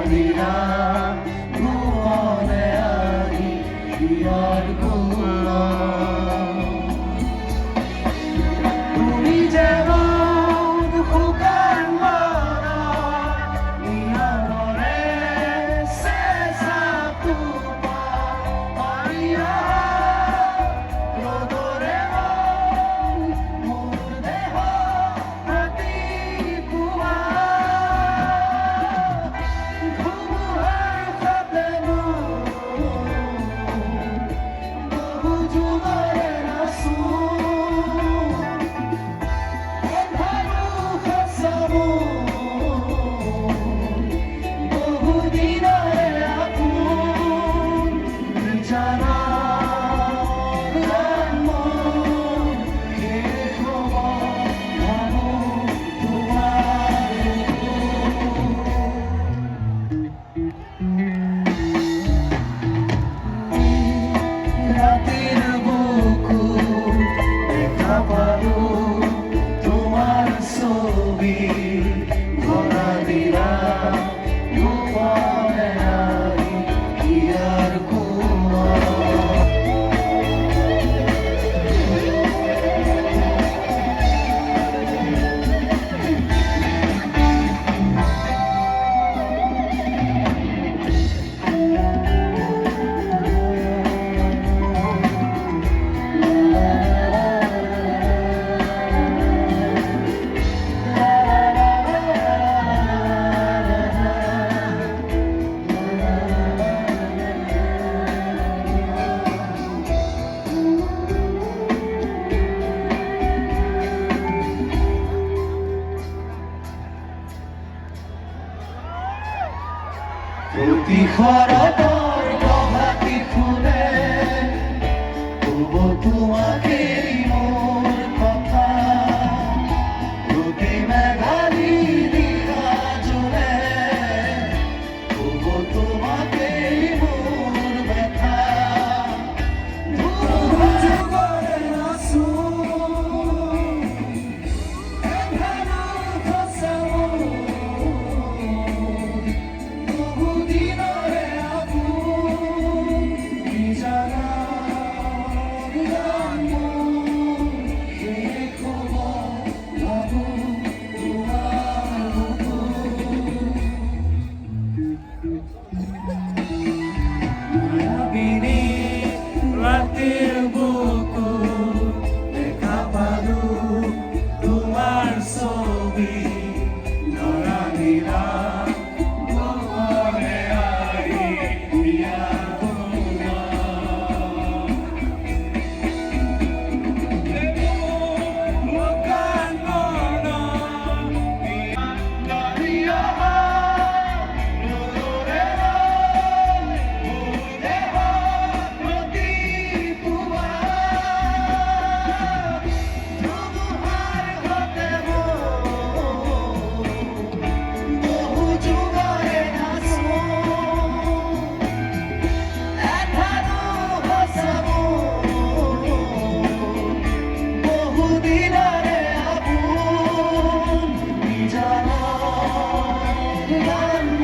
দিনা ভুবনে আহি হিয়ার গুণ তুমি যেমন শুকান মৰা নিয়মৰে চেঁচা টোপা মাৰিয়া ৰ'দৰে মোৰ দেহ ৰাতিপুৱা ধুমুহাৰ সতে বহু যুগৰে নাচো এন্ধাৰো সঁচাব বহু দিনৰে আপোন বিচনাৰ জন্ম শেষ হ'ব ভাবো তোমাৰ ৰাতিৰ বুকুত দেখা পালো তোমাৰ ছবি ধৰা দিলা ভুবনে আহি হিয়াৰ গুণ প্ৰতি শৰতৰ প্ৰভাতী ফুলে ক'ব তোমাকেই মোৰ কথা প্ৰতি মেঘালী নিশা জোনে ক'ব তোমাকেই মোৰ ব্যথা বহু যুগৰে নাচো এন্ধাৰো সঁচাব বহু দিনৰে আপোন বিচনাৰ জন্ম শেষ হ'ব ভাবো তোমাৰ মায়াবিনী ৰাতিৰ বুকুত দেখা পালো তোমাৰ ছবি ধৰা দিলা ভুবনে আহি হিয়াৰ গুণ শুকান মৰা নিয়মৰে ৰ'দৰে মোৰ দেহ ৰাতিপুৱা ধুমুহাৰ সতে বহু যুগৰে নাচো এন্ধাৰো সঁচাব বহু দিনৰে আপোন বিচনাৰ জন্ম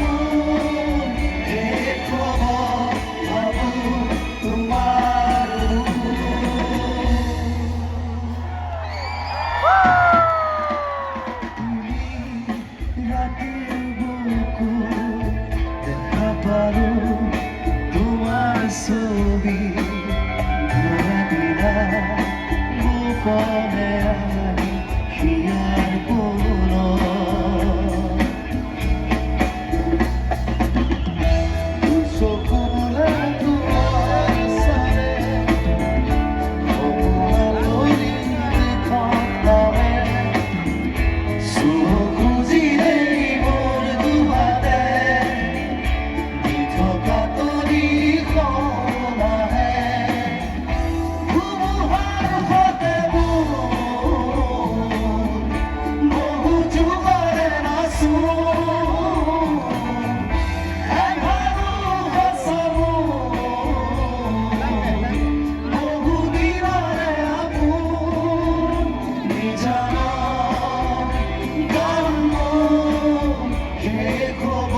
শেষ হ'ব ভাবো তোমাৰ ৰাতিৰ বুকুত দেখা পালো তোমাৰ ছবি ধৰা দিলা ভুবনে আহি হিয়াৰ গুণ চকুলে তোমাৰ চালে সপোনলৈ থকাৰে চুৰ খুজিলেই মোৰ দুহাতে দি থকা তৰিখন আহে ধুমুহাৰ সতে বহু যুগৰে নাচো এন্ধাৰো সঁচাব বহু দিনৰে আপোন বিচনাৰ জন্ম শেষ হ'ব